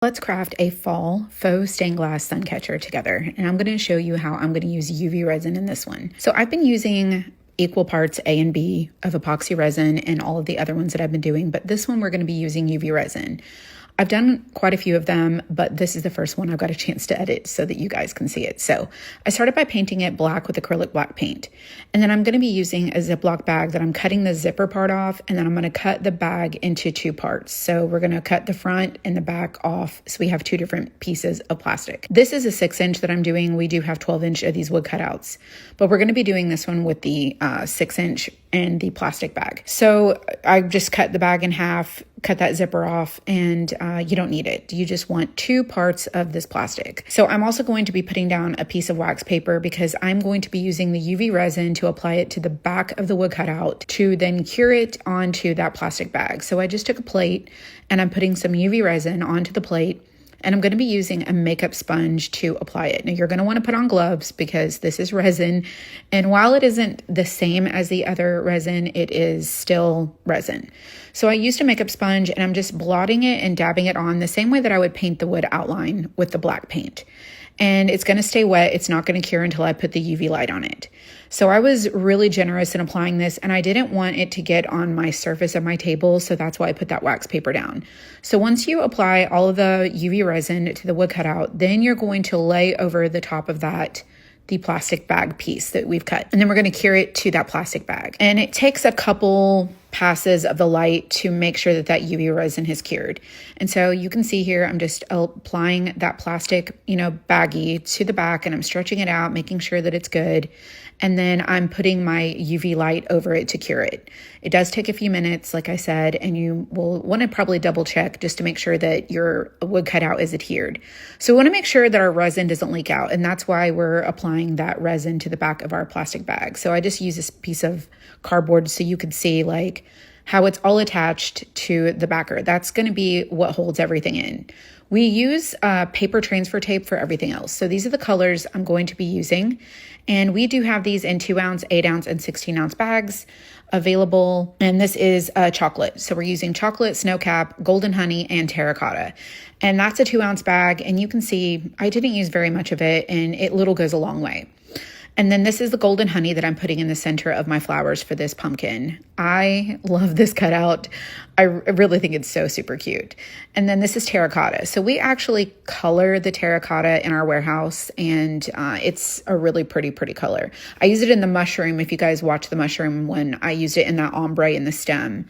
Let's craft a fall faux stained glass sun catcher together, and I'm going to show you how I'm going to use UV resin in this one. So I've been using equal parts A and B of epoxy resin and all of the other ones that I've been doing, but this one we're going to be using UV resin. I've done quite a few of them, but this is the first one I've got a chance to edit so that you guys can see it. So I started by painting it black with acrylic black paint. And then I'm going to be using a Ziploc bag that I'm cutting the zipper part off, and then I'm going to cut the bag into two parts. So we're going to cut the front and the back off so we have two different pieces of plastic. This is a 6-inch that I'm doing. We do have 12-inch of these wood cutouts, but we're going to be doing this one with the 6-inch and the plastic bag. So I just cut the bag in half, cut that zipper off, and you don't need it. You just want two parts of this plastic. So I'm also going to be putting down a piece of wax paper because I'm going to be using the UV resin to apply it to the back of the wood cutout to then cure it onto that plastic bag. So I just took a plate and I'm putting some UV resin onto the plate, and I'm going to be using a makeup sponge to apply it. Now you're going to want to put on gloves because this is resin, and while it isn't the same as the other resin, it is still resin. So I used a makeup sponge and I'm just blotting it and dabbing it on the same way that I would paint the wood outline with the black paint. And it's going to stay wet. It's not going to cure until I put the UV light on it. So I was really generous in applying this, and I didn't want it to get on my surface of my table, so that's why I put that wax paper down. So once you apply all of the UV resin to the wood cutout, then you're going to lay over the top of that the plastic bag piece that we've cut. And then we're going to cure it to that plastic bag. And it takes a couple passes of the light to make sure that that UV resin has cured. And so you can see here, I'm just applying that plastic, baggie to the back, and I'm stretching it out, making sure that it's good. And then I'm putting my UV light over it to cure it. It does take a few minutes, like I said, and you will want to probably double check just to make sure that your wood cutout is adhered. So we want to make sure that our resin doesn't leak out, and that's why we're applying that resin to the back of our plastic bag. So I just use this piece of cardboard so you could see how it's all attached to the backer. That's going to be what holds everything in. We use paper transfer tape for everything else. So these are the colors I'm going to be using. And we do have these in 2-ounce, 8-ounce, and 16-ounce bags available. And this is chocolate. So we're using chocolate, snow cap, golden honey, and terracotta. And that's a 2-ounce bag. And you can see I didn't use very much of it, and it little goes a long way. And then this is the golden honey that I'm putting in the center of my flowers for this pumpkin. I love this cutout. I really think it's so super cute. And then this is terracotta. So we actually color the terracotta in our warehouse, and it's a really pretty color. I use it in the mushroom. If you guys watch the mushroom one, I used it in that ombre in the stem,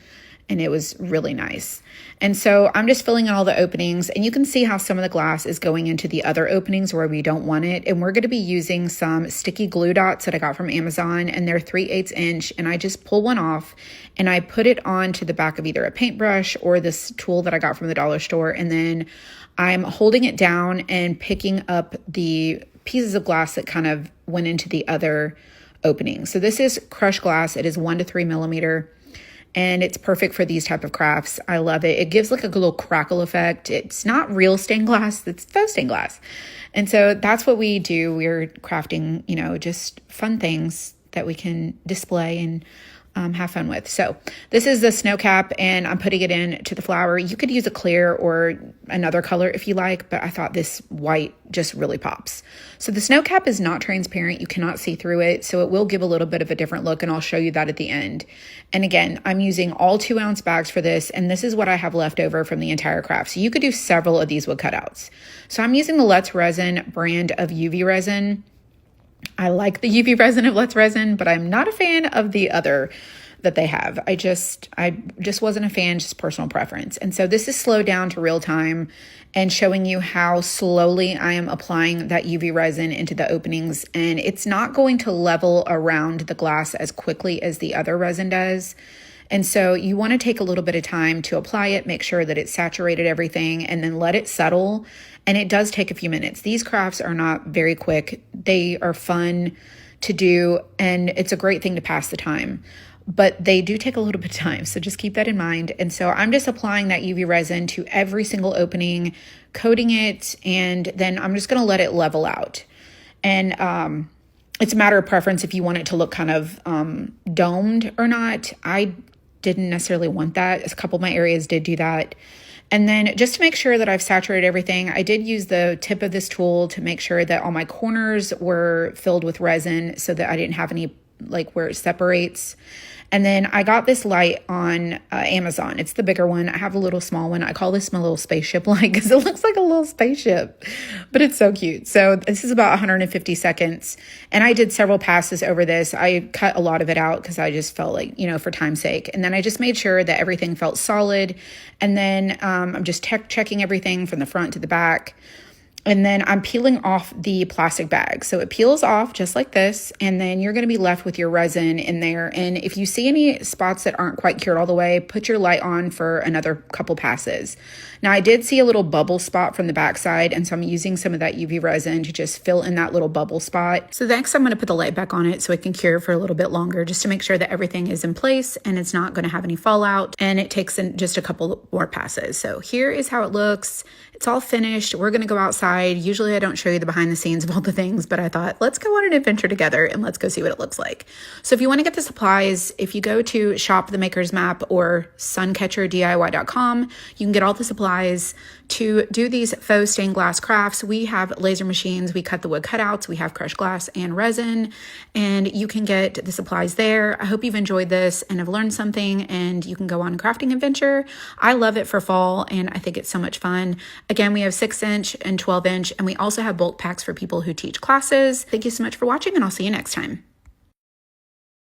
and it was really nice. And so I'm just filling in all the openings, and you can see how some of the glass is going into the other openings where we don't want it. And we're going to be using some sticky glue dots that I got from Amazon, and they're 3/8 inch. And I just pull one off and I put it onto the back of either a paintbrush or this tool that I got from the dollar store. And then I'm holding it down and picking up the pieces of glass that kind of went into the other opening. So this is crushed glass. It is 1 to 3 millimeter. And it's perfect for these type of crafts. I love it. It gives like a little crackle effect. It's not real stained glass, it's faux stained glass. And so that's what we do. We're crafting, just fun things that we can display and have fun with. So this is the snow cap, and I'm putting it in to the flower. You could use a clear or another color if you like, but I thought this white just really pops. So the snow cap is not transparent. You cannot see through it. So it will give a little bit of a different look, and I'll show you that at the end. And again, I'm using all 2-ounce bags for this, and this is what I have left over from the entire craft. So you could do several of these wood cutouts. So I'm using the Let's Resin brand of UV resin. I like the UV resin of Let's Resin, but I'm not a fan of the other that they have. I just wasn't a fan, just personal preference. And so this is slowed down to real time and showing you how slowly I am applying that UV resin into the openings. And it's not going to level around the glass as quickly as the other resin does. And so you want to take a little bit of time to apply it, make sure that it's saturated everything, and then let it settle. And it does take a few minutes. These crafts are not very quick. They are fun to do, and it's a great thing to pass the time. But they do take a little bit of time, so just keep that in mind. And so I'm just applying that UV resin to every single opening, coating it, and then I'm just going to let it level out. And it's a matter of preference if you want it to look kind of domed or not. I didn't necessarily want that. A couple of my areas did do that. And then just to make sure that I've saturated everything, I did use the tip of this tool to make sure that all my corners were filled with resin so that I didn't have any like where it separates. And then I got this light on Amazon. It's the bigger one. I have a little small one. I call this my little spaceship light because it looks like a little spaceship, but it's so cute. So this is about 150 seconds. And I did several passes over this. I cut a lot of it out because I just felt like, for time's sake. And then I just made sure that everything felt solid. And then I'm just checking everything from the front to the back. And then I'm peeling off the plastic bag. So it peels off just like this, and then you're gonna be left with your resin in there. And if you see any spots that aren't quite cured all the way, put your light on for another couple passes. Now I did see a little bubble spot from the backside, and so I'm using some of that UV resin to just fill in that little bubble spot. So next I'm gonna put the light back on it so it can cure for a little bit longer, just to make sure that everything is in place and it's not gonna have any fallout, and it takes just a couple more passes. So here is how it looks. It's all finished. We're gonna go outside. Usually I don't show you the behind the scenes of all the things, but I thought let's go on an adventure together and let's go see what it looks like. So if you want to get the supplies, if you go to Shop the Maker's Map or suncatcherdiy.com, you can get all the supplies to do these faux stained glass crafts. We have laser machines, we cut the wood cutouts, we have crushed glass and resin, and you can get the supplies there. I hope you've enjoyed this and have learned something, and you can go on a crafting adventure. I love it for fall, and I think it's so much fun. Again, we have 6-inch and 12-inch, and we also have bulk packs for people who teach classes. Thank you so much for watching, and I'll see you next time.